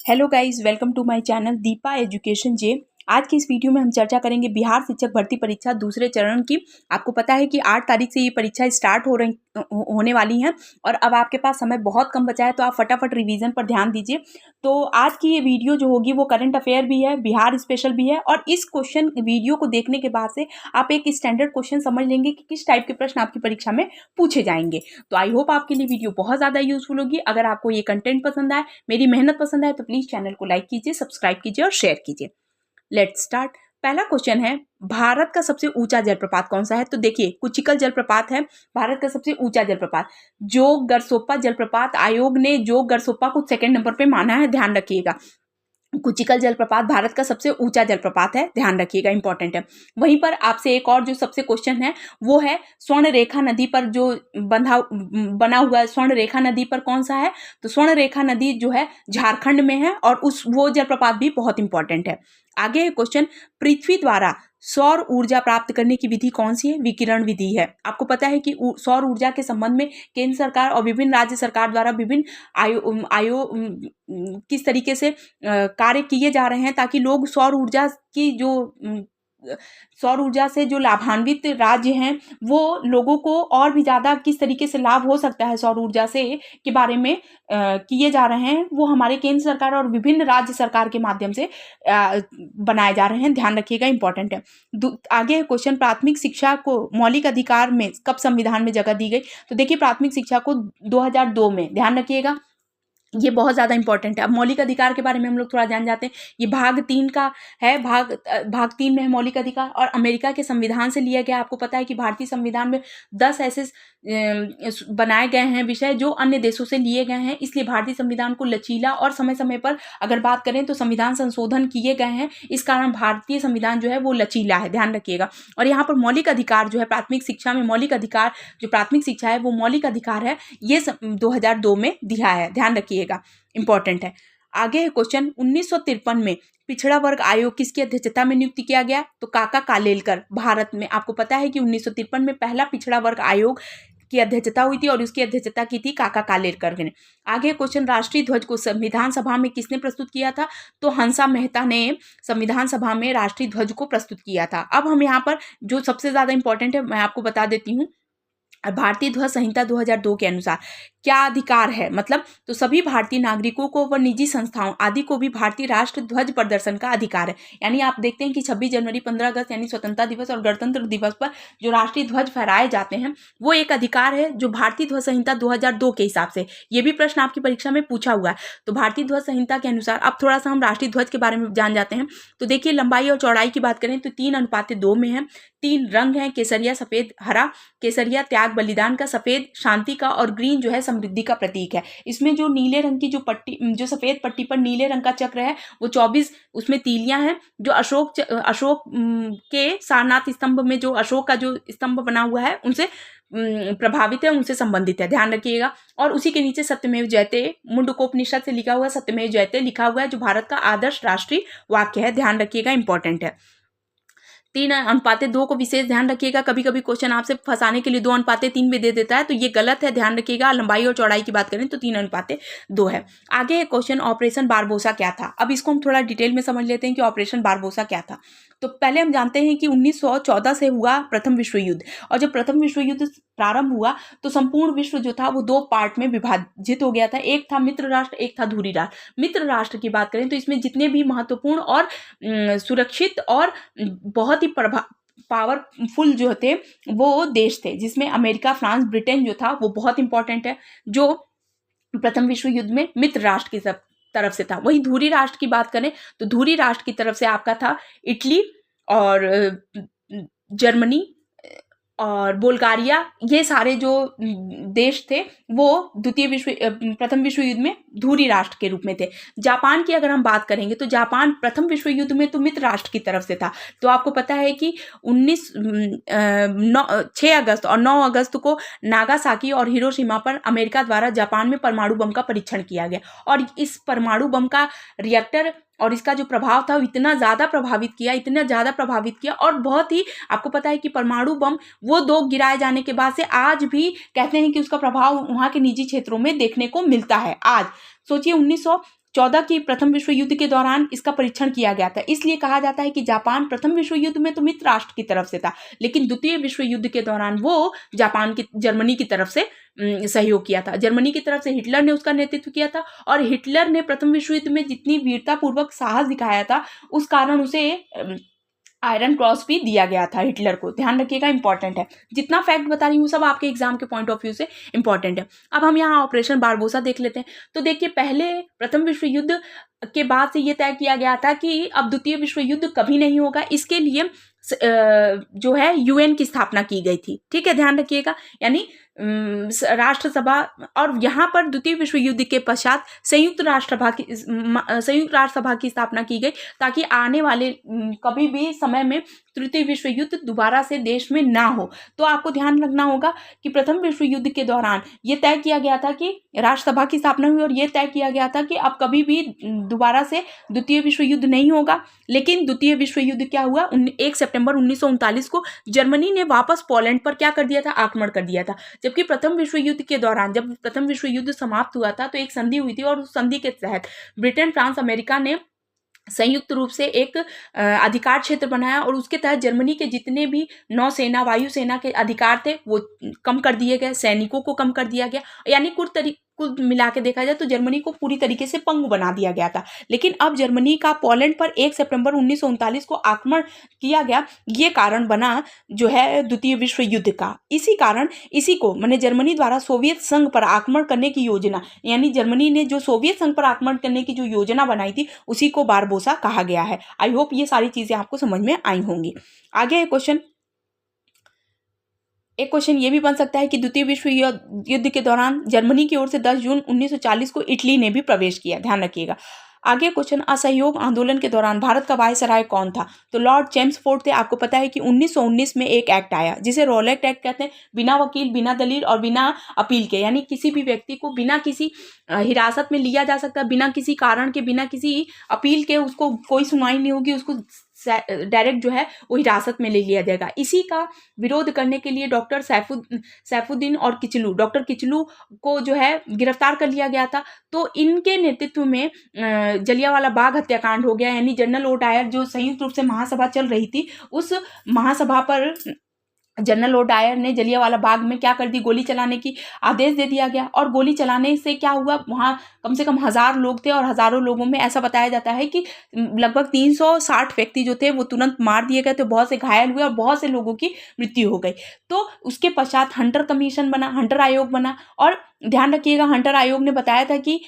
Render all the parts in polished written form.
Hello guys, welcome to my channel Deepa education J. आज की इस वीडियो में हम चर्चा करेंगे बिहार शिक्षक भर्ती परीक्षा दूसरे चरण की। आपको पता है कि 8 तारीख से ये परीक्षा स्टार्ट होने वाली है और अब आपके पास समय बहुत कम बचा है, तो आप फटाफट रिवीजन पर ध्यान दीजिए। तो आज की ये वीडियो जो होगी वो करंट अफेयर भी है, बिहार स्पेशल भी है और इस क्वेश्चन वीडियो को देखने के बाद से आप एक स्टैंडर्ड क्वेश्चन समझ लेंगे कि किस टाइप के प्रश्न आपकी परीक्षा में पूछे जाएंगे। तो आई होप आपके लिए वीडियो बहुत ज़्यादा यूजफुल होगी। अगर आपको ये कंटेंट पसंद आए, मेरी मेहनत पसंद आए, तो प्लीज़ चैनल को लाइक कीजिए, सब्सक्राइब कीजिए और शेयर कीजिए। Let's start. पहला क्वेश्चन है, भारत का सबसे ऊंचा जलप्रपात कौन सा है? तो देखिए, कुचिकल जलप्रपात है भारत का सबसे ऊंचा जलप्रपात। जोग गरसोप्पा जलप्रपात आयोग ने जोग गरसोप्पा को सेकंड नंबर पे माना है, ध्यान रखिएगा। कुचिकल जलप्रपात भारत का सबसे ऊंचा जलप्रपात है, ध्यान रखिएगा, इंपॉर्टेंट है। वहीं पर आपसे एक और जो सबसे क्वेश्चन है वो है, स्वर्ण रेखा नदी पर जो बना हुआ है, स्वर्ण रेखा नदी पर कौन सा है? तो स्वर्ण रेखा नदी जो है झारखंड में है और वो जलप्रपात भी बहुत इंपॉर्टेंट है। आगे है क्वेश्चन, पृथ्वी द्वारा सौर ऊर्जा प्राप्त करने की विधि कौन सी है? विकिरण विधि है। आपको पता है कि सौर ऊर्जा के संबंध में केंद्र सरकार और विभिन्न राज्य सरकार द्वारा विभिन्न आयो किस तरीके से कार्य किए जा रहे हैं ताकि लोग सौर ऊर्जा से जो लाभान्वित राज्य हैं वो लोगों को और भी ज़्यादा किस तरीके से लाभ हो सकता है सौर ऊर्जा से के बारे में किए जा रहे हैं, वो हमारे केंद्र सरकार और विभिन्न राज्य सरकार के माध्यम से बनाए जा रहे हैं, ध्यान रखिएगा, इंपॉर्टेंट है। आगे क्वेश्चन, प्राथमिक शिक्षा को मौलिक अधिकार में कब संविधान में जगह दी गई? तो देखिए, प्राथमिक शिक्षा को 2002 में, ध्यान रखिएगा, ये बहुत ज़्यादा इंपॉर्टेंट है। अब मौलिक अधिकार के बारे में हम लोग थोड़ा जान जाते हैं। ये भाग 3 का है, भाग 3 में है मौलिक अधिकार और अमेरिका के संविधान से लिया गया। आपको पता है कि भारतीय संविधान में 10 ऐसे बनाए गए हैं विषय जो अन्य देशों से लिए गए हैं, इसलिए भारतीय संविधान को लचीला और समय समय पर अगर बात करें तो संविधान संशोधन किए गए हैं। इस कारण भारतीय संविधान जो है वो लचीला है, ध्यान रखिएगा। और यहाँ पर मौलिक अधिकार जो है, प्राथमिक शिक्षा में मौलिक अधिकार, जो प्राथमिक शिक्षा है वो मौलिक अधिकार है, ये 2002 में दिया है, ध्यान रखिएगा, इंपॉर्टेंट है। आगे है क्वेश्चन, 1953 में पिछड़ा वर्ग आयोग किसकी अध्यक्षता में नियुक्त किया गया? तो काका कालेलकर। भारत में आपको पता है कि 1953 में पहला पिछड़ा वर्ग आयोग की अध्यक्षता हुई थी और उसकी अध्यक्षता की थी काका कालेलकर ने। आगे क्वेश्चन, राष्ट्रीय ध्वज को संविधान सभा में किसने प्रस्तुत किया था? तो हंसा मेहता ने संविधान सभा में राष्ट्रीय ध्वज को प्रस्तुत किया था। अब हम यहाँ पर जो सबसे ज्यादा इंपॉर्टेंट है मैं आपको बता देती हूँ। भारतीय ध्वज संहिता 2002 के अनुसार क्या अधिकार है, मतलब तो सभी भारतीय नागरिकों को व निजी संस्थाओं आदि को भी भारतीय राष्ट्र ध्वज प्रदर्शन का अधिकार है। यानी आप देखते हैं कि 26 जनवरी, 15 अगस्त यानी स्वतंत्रता दिवस और गणतंत्र दिवस पर जो राष्ट्रीय ध्वज फहराए जाते हैं वो एक अधिकार है जो भारतीय ध्वज संहिता 2002 के हिसाब से, ये भी प्रश्न आपकी परीक्षा में पूछा हुआ है। तो भारतीय ध्वज संहिता के अनुसार अब थोड़ा सा हम राष्ट्रीय ध्वज के बारे में जान जाते हैं। तो देखिए, लंबाई और चौड़ाई की बात करें तो 3:2 में है। 3 रंग है, केसरिया, सफेद, हरा। केसरिया त्याग बलिदान का, सफेद शांति का और ग्रीन जो है समृद्धि का प्रतीक है। इसमें जो नीले रंग की जो सफेद पट्टी पर नीले रंग का चक्र है वो 24 उसमें तीलियां हैं। जो अशोक के सारनाथ स्तंभ में जो अशोक का जो स्तंभ बना हुआ है उनसे प्रभावित है, उनसे संबंधित है, ध्यान रखिएगा। और उसी के नीचे सत्यमेव जयते, मुंडकोपनिषद से लिखा हुआ सत्यमेव जयते लिखा हुआ है, जो भारत का आदर्श राष्ट्रीय वाक्य है, ध्यान रखिएगा, इंपॉर्टेंट है। 3:2 को विशेष ध्यान रखिएगा। कभी कभी क्वेश्चन आपसे फंसाने के लिए 2:3 भी दे देता है, तो ये गलत है, ध्यान रखिएगा। लंबाई और चौड़ाई की बात करें तो 3:2 है। आगे है क्वेश्चन, ऑपरेशन बारबोसा क्या था? अब इसको हम थोड़ा डिटेल में समझ लेते हैं कि ऑपरेशन बारबोसा क्या था। तो पहले हम जानते हैं कि 1914 से हुआ प्रथम विश्व युद्ध, और जब प्रथम विश्व युद्ध प्रारंभ हुआ तो संपूर्ण विश्व जो था वो 2 पार्ट में विभाजित हो गया था। एक था मित्र राष्ट्र, एक था धुरी राष्ट्र। मित्र राष्ट्र की बात करें तो इसमें जितने भी महत्वपूर्ण और सुरक्षित और बहुत ही पावरफुल जो थे वो देश थे, जिसमें अमेरिका, फ्रांस, ब्रिटेन जो था वो बहुत इंपॉर्टेंट है, जो प्रथम विश्व युद्ध में मित्र राष्ट्र की तरफ से था। वहीं धुरी राष्ट्र की बात करें तो धुरी राष्ट्र की तरफ से आपका था इटली और जर्मनी और बुल्गारिया। ये सारे जो देश थे वो प्रथम विश्व युद्ध में धुरी राष्ट्र के रूप में थे। जापान की अगर हम बात करेंगे तो जापान प्रथम विश्व युद्ध में तो मित्र राष्ट्र की तरफ से था। तो आपको पता है कि 6 अगस्त और 9 अगस्त को नागासाकी और हिरोशिमा पर अमेरिका द्वारा जापान में परमाणु बम का परीक्षण किया गया, और इस परमाणु बम का रिएक्टर और इसका जो प्रभाव था इतना ज़्यादा प्रभावित किया और बहुत ही, आपको पता है कि परमाणु बम वो 2 गिराए जाने के बाद से आज भी कहते हैं कि उसका प्रभाव वहाँ के निजी क्षेत्रों में देखने को मिलता है। आज सोचिए, 14 की प्रथम विश्व युद्ध के दौरान इसका परीक्षण किया गया था। इसलिए कहा जाता है कि जापान प्रथम विश्व युद्ध में तो मित्र राष्ट्र की तरफ से था, लेकिन द्वितीय विश्व युद्ध के दौरान वो जर्मनी की तरफ से सहयोग किया था। जर्मनी की तरफ से हिटलर ने उसका नेतृत्व किया था, और हिटलर ने प्रथम विश्व युद्ध में जितनी वीरतापूर्वक साहस दिखाया था, उस कारण उसे आयरन क्रॉस भी दिया गया था हिटलर को। ध्यान रखिएगा, इंपॉर्टेंट है। जितना फैक्ट बता रही हूँ सब आपके एग्जाम के पॉइंट ऑफ व्यू से इंपॉर्टेंट है। अब हम यहाँ ऑपरेशन बारबोसा देख लेते हैं। तो देखिए, पहले प्रथम विश्व युद्ध के बाद से ये तय किया गया था कि अब द्वितीय विश्व युद्ध कभी नहीं होगा। इसके लिए जो है यूएन की स्थापना की गई थी। ठीक है, ध्यान रखिएगा, यानी राष्ट्र सभा। और यहाँ पर द्वितीय विश्व युद्ध के पश्चात संयुक्त राष्ट्र सभा की स्थापना की गई, ताकि आने वाले कभी भी समय में तृतीय विश्व युद्ध दोबारा से देश में ना हो। तो आपको ध्यान रखना होगा कि प्रथम विश्व युद्ध के दौरान ये तय किया गया था कि राष्ट्र सभा की स्थापना हुई, और ये तय किया गया था कि अब कभी भी दोबारा से द्वितीय विश्व युद्ध नहीं होगा। लेकिन द्वितीय विश्व युद्ध क्या हुआ, 1 सितंबर 1939 को जर्मनी ने वापस पोलैंड पर क्या कर दिया था, आक्रमण कर दिया था। जबकि प्रथम विश्व युद्ध के दौरान, जब प्रथम विश्व युद्ध समाप्त हुआ था, तो एक संधि हुई थी, और उस संधि के तहत ब्रिटेन, फ्रांस, अमेरिका ने संयुक्त रूप से एक अधिकार क्षेत्र बनाया, और उसके तहत जर्मनी के जितने भी नौसेना, वायुसेना के अधिकार थे वो कम कर दिए गए, सैनिकों को कम कर दिया गया। यानी कुल मिला के देखा जाए तो जर्मनी को पूरी तरीके से पंगु बना दिया गया था। लेकिन अब जर्मनी का पोलैंड पर 1 सितंबर 1939 को आक्रमण किया गया, ये कारण बना जो है द्वितीय विश्व युद्ध का। इसी को माने जर्मनी द्वारा सोवियत संघ पर आक्रमण करने की योजना, यानी जर्मनी ने जो सोवियत संघ पर आक्रमण करने की जो योजना बनाई थी, उसी को बारबोसा कहा गया है। आई होप ये सारी चीजें आपको समझ में आई होंगी। आगे एक क्वेश्चन ये भी बन सकता है कि द्वितीय विश्व युद्ध के दौरान जर्मनी की ओर से 10 जून 1940 को इटली ने भी प्रवेश किया। ध्यान रखिएगा। आगे क्वेश्चन, असहयोग आंदोलन के दौरान भारत का वायसराय कौन था? तो लॉर्ड चेम्सफोर्ड थे। आपको पता है कि 1919 में एक एक्ट आया जिसे रॉलेट एक्ट कहते हैं। बिना वकील, बिना दलील और बिना अपील के, यानी किसी भी व्यक्ति को बिना किसी हिरासत में लिया जा सकता है, बिना किसी कारण के, बिना किसी अपील के उसको कोई सुनवाई नहीं होगी, उसको डायरेक्ट जो है वो हिरासत में ले लिया जाएगा। इसी का विरोध करने के लिए डॉक्टर सैफुद्दीन और डॉक्टर किचलू को जो है गिरफ्तार कर लिया गया था। तो इनके नेतृत्व में जलियांवाला बाग हत्याकांड हो गया। यानी जनरल ओ डायर, जो संयुक्त रूप से महासभा चल रही थी, उस महासभा पर जनरल ओ डायर ने जलियांवाला बाग में क्या कर दी, गोली चलाने की आदेश दे दिया गया। और गोली चलाने से क्या हुआ, वहाँ कम से कम 1000 लोग थे, और हजारों लोगों में ऐसा बताया जाता है कि लगभग 360 व्यक्ति जो थे वो तुरंत मार दिए गए थे, बहुत से घायल हुए और बहुत से लोगों की मृत्यु हो गई। तो उसके पश्चात हंटर कमीशन बना, हंटर आयोग बना। और ध्यान रखिएगा, हंटर आयोग ने बताया था कि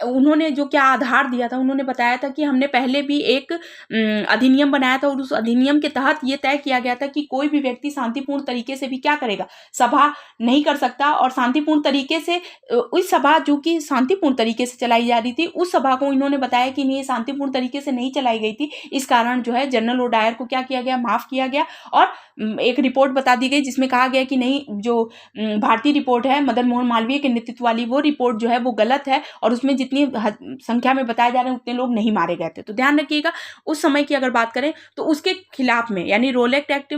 उन्होंने जो क्या आधार दिया था, उन्होंने बताया था कि हमने पहले भी एक अधिनियम बनाया था, और उस अधिनियम के तहत ये तय किया गया था कि कोई भी व्यक्ति शांतिपूर्ण तरीके से भी क्या करेगा, सभा नहीं कर सकता। और शांतिपूर्ण तरीके से उस सभा जो कि शांतिपूर्ण तरीके से चलाई जा रही थी, उस सभा को इन्होंने बताया कि नहीं, शांतिपूर्ण तरीके से नहीं चलाई गई थी। इस कारण जो है जनरल ओ डायर को क्या किया गया, माफ किया गया। और एक रिपोर्ट बता दी गई जिसमें कहा गया कि नहीं, जो भारतीय रिपोर्ट है मदन मोहन मालवीय के नेतृत्व वाली, वो रिपोर्ट जो है वो गलत है, और उसमें जितनी संख्या में बताए जा रहे हैं उतने लोग नहीं मारे गए थे। तो ध्यान रखिएगा, उस समय की अगर बात करें तो उसके खिलाफ में, यानी रोलेट एक्ट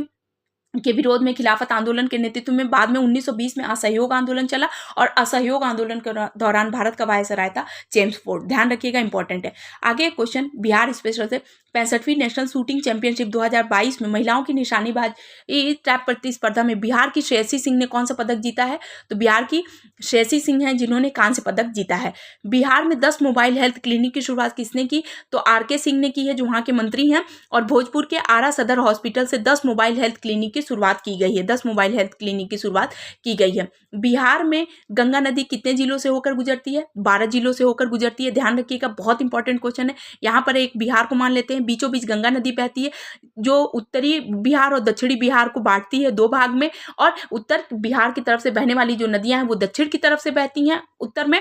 के विरोध में खिलाफत आंदोलन के नेतृत्व में बाद में 1920 में असहयोग आंदोलन चला, और असहयोग आंदोलन के दौरान भारत का वायसराय था चेम्सफोर्ड। ध्यान रखिएगा, इंपॉर्टेंट है। आगे क्वेश्चन, बिहार स्पेशल से 65वीं नेशनल शूटिंग चैंपियनशिप 2022 में महिलाओं की निशानेबाजी ट्रैप प्रतिस्पर्धा में बिहार की श्रेयसी सिंह ने कौन सा पदक जीता है? तो बिहार की श्रेयसी सिंह हैं जिन्होंने कांस्य पदक जीता है। बिहार में 10 मोबाइल हेल्थ क्लिनिक की शुरुआत किसने की? तो आर.के. सिंह ने की है, जो वहाँ के मंत्री हैं। और भोजपुर के आरा सदर हॉस्पिटल से 10 मोबाइल हेल्थ क्लिनिक की शुरुआत की गई है। 10 मोबाइल हेल्थ क्लिनिक की शुरुआत की गई है। बिहार में गंगा नदी कितने जिलों से होकर गुजरती है? 12 जिलों से होकर गुजरती है। ध्यान रखिएगा, बहुत इंपॉर्टेंट क्वेश्चन है। यहाँ पर एक बिहार को मान लेते हैं, बीचों बीच गंगा नदी बहती है, जो उत्तरी बिहार और दक्षिणी बिहार को बांटती है 2 भाग में। और उत्तर बिहार की तरफ से बहने वाली जो नदियां हैं वो दक्षिण की तरफ से बहती हैं उत्तर में,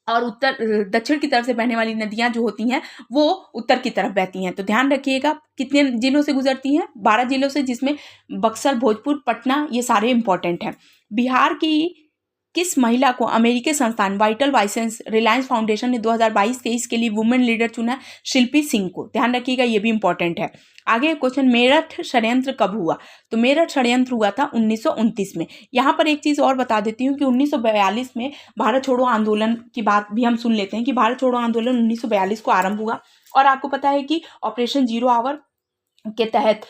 और दक्षिण की तरफ से बहने वाली नदियां जो होती हैं वो उत्तर की तरफ बहती हैं। तो ध्यान रखिएगा, कितने जिलों से गुजरती हैं? 12 जिलों से, जिसमें बक्सर, भोजपुर, पटना, ये सारे इंपॉर्टेंट हैं। बिहार की किस महिला को अमेरिकी संस्थान वाइटल वाइसेंस रिलायंस फाउंडेशन ने 2022-23 के लिए वुमेन लीडर चुना? शिल्पी सिंह को। ध्यान रखिएगा, ये भी इंपॉर्टेंट है। आगे क्वेश्चन, मेरठ षड्यंत्र कब हुआ? तो मेरठ षड्यंत्र हुआ था 1929 में। यहाँ पर एक चीज़ और बता देती हूँ कि 1942 में भारत छोड़ो आंदोलन की बात भी हम सुन लेते हैं कि भारत छोड़ो आंदोलन 1942 को आरंभ हुआ। और आपको पता है कि ऑपरेशन जीरो आवर के तहत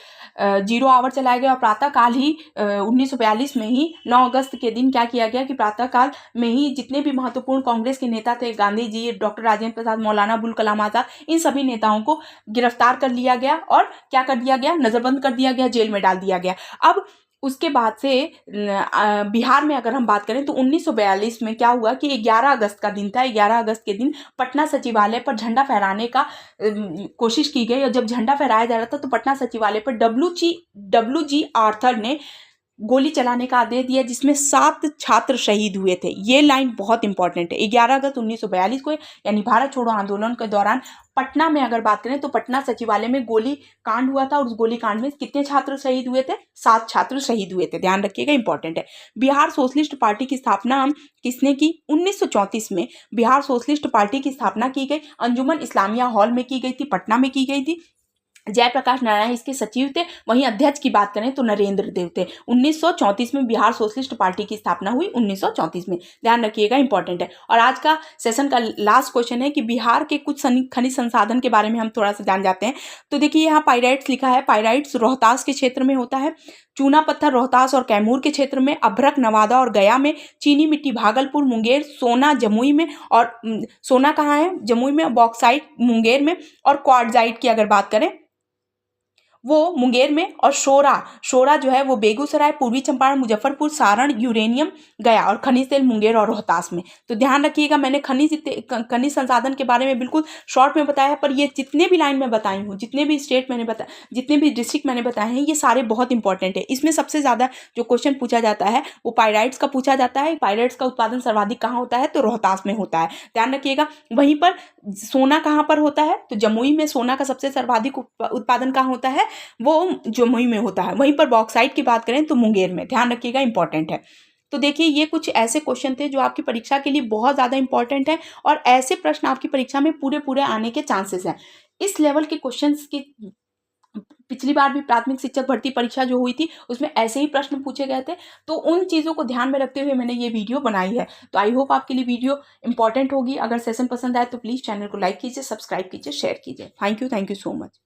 जीरो आवर चलाया गया और प्रातःकाल ही 1942 में ही 9 अगस्त के दिन क्या किया गया कि प्रातःकाल में ही जितने भी महत्वपूर्ण कांग्रेस के नेता थे, गांधी जी, डॉक्टर राजेंद्र प्रसाद, मौलाना अबुल कलाम आज़ाद, इन सभी नेताओं को गिरफ्तार कर लिया गया और क्या कर दिया गया, नज़रबंद कर दिया गया, जेल में डाल दिया गया। अब उसके बाद से बिहार में अगर हम बात करें तो 1942 में क्या हुआ कि 11 अगस्त का दिन था। 11 अगस्त के दिन पटना सचिवालय पर झंडा फहराने का कोशिश की गई और जब झंडा फहराया जा रहा था तो पटना सचिवालय पर डब्ल्यू जी आर्थर ने गोली चलाने का आदेश दिया जिसमें 7 छात्र शहीद हुए थे। ये लाइन बहुत इंपॉर्टेंट है। 11 अगस्त 1942 को यानी भारत छोड़ो आंदोलन के दौरान पटना में अगर बात करें तो पटना सचिवालय में गोली कांड हुआ था और उस गोली कांड में कितने छात्र शहीद हुए थे? 7 छात्र शहीद हुए थे। ध्यान रखिएगा, इंपॉर्टेंट है। बिहार सोशलिस्ट पार्टी की स्थापना किसने की? 1934 में बिहार सोशलिस्ट पार्टी की स्थापना की गई। अंजुमन इस्लामिया हॉल में की गई थी, पटना में की गई थी। जयप्रकाश नारायण इसके सचिव थे। वहीं अध्यक्ष की बात करें तो नरेंद्र देव थे। 1934 में बिहार सोशलिस्ट पार्टी की स्थापना हुई, 1934 में। ध्यान रखिएगा, इंपॉर्टेंट है। और आज का सेशन का लास्ट क्वेश्चन है कि बिहार के कुछ खनिज संसाधन के बारे में हम थोड़ा सा जान जाते हैं। तो देखिए यहाँ पाइराइट्स लिखा है। पाइराइट्स रोहतास के क्षेत्र में होता है, चूना पत्थर रोहतास और कैमूर के क्षेत्र में, अभ्रक नवादा और गया में, चीनी मिट्टी भागलपुर, मुंगेर, सोना जमुई में, और सोना कहाँ है? जमुई में, बॉक्साइट मुंगेर में, और क्वार्टजाइट की अगर बात करें वो मुंगेर में, और शोरा जो है वो बेगूसराय, पूर्वी चंपारण, मुजफ्फरपुर, सारण, यूरेनियम गया, और खनिज तेल मुंगेर और रोहतास में। तो ध्यान रखिएगा, मैंने खनिज संसाधन के बारे में बिल्कुल शॉर्ट में बताया, पर ये जितने भी लाइन में बताई हूँ, जितने भी स्टेट मैंने बताया, जितने भी डिस्ट्रिक्ट मैंने बताए हैं, ये सारे बहुत इंपॉर्टेंट है। इसमें सबसे ज़्यादा जो क्वेश्चन पूछा जाता है वो पाइराइट्स का पूछा जाता है। पाइराइट्स का उत्पादन सर्वाधिक कहाँ होता है? तो रोहतास में होता है। ध्यान रखिएगा। वहीं पर सोना कहाँ पर होता है? तो जमुई में सोना का सबसे सर्वाधिक उत्पादन कहाँ होता है? वो जमुई में होता है। वहीं पर बॉक्साइट की बात करें तो मुंगेर में। ध्यान रखिएगा, इंपॉर्टेंट है। तो देखिए, ये कुछ ऐसे क्वेश्चन थे जो आपकी परीक्षा के लिए बहुत ज़्यादा इंपॉर्टेंट है और ऐसे प्रश्न आपकी परीक्षा में पूरे आने के चांसेस हैं। इस लेवल के क्वेश्चंस की पिछली बार भी प्राथमिक शिक्षक भर्ती परीक्षा जो हुई थी उसमें ऐसे ही प्रश्न पूछे गए थे। तो उन चीज़ों को ध्यान में रखते हुए मैंने ये वीडियो बनाई है। तो आई होप आपके लिए वीडियो इंपॉर्टेंट होगी। अगर सेशन पसंद आए तो प्लीज़ चैनल को लाइक कीजिए, सब्सक्राइब कीजिए, शेयर कीजिए। Thank you so much.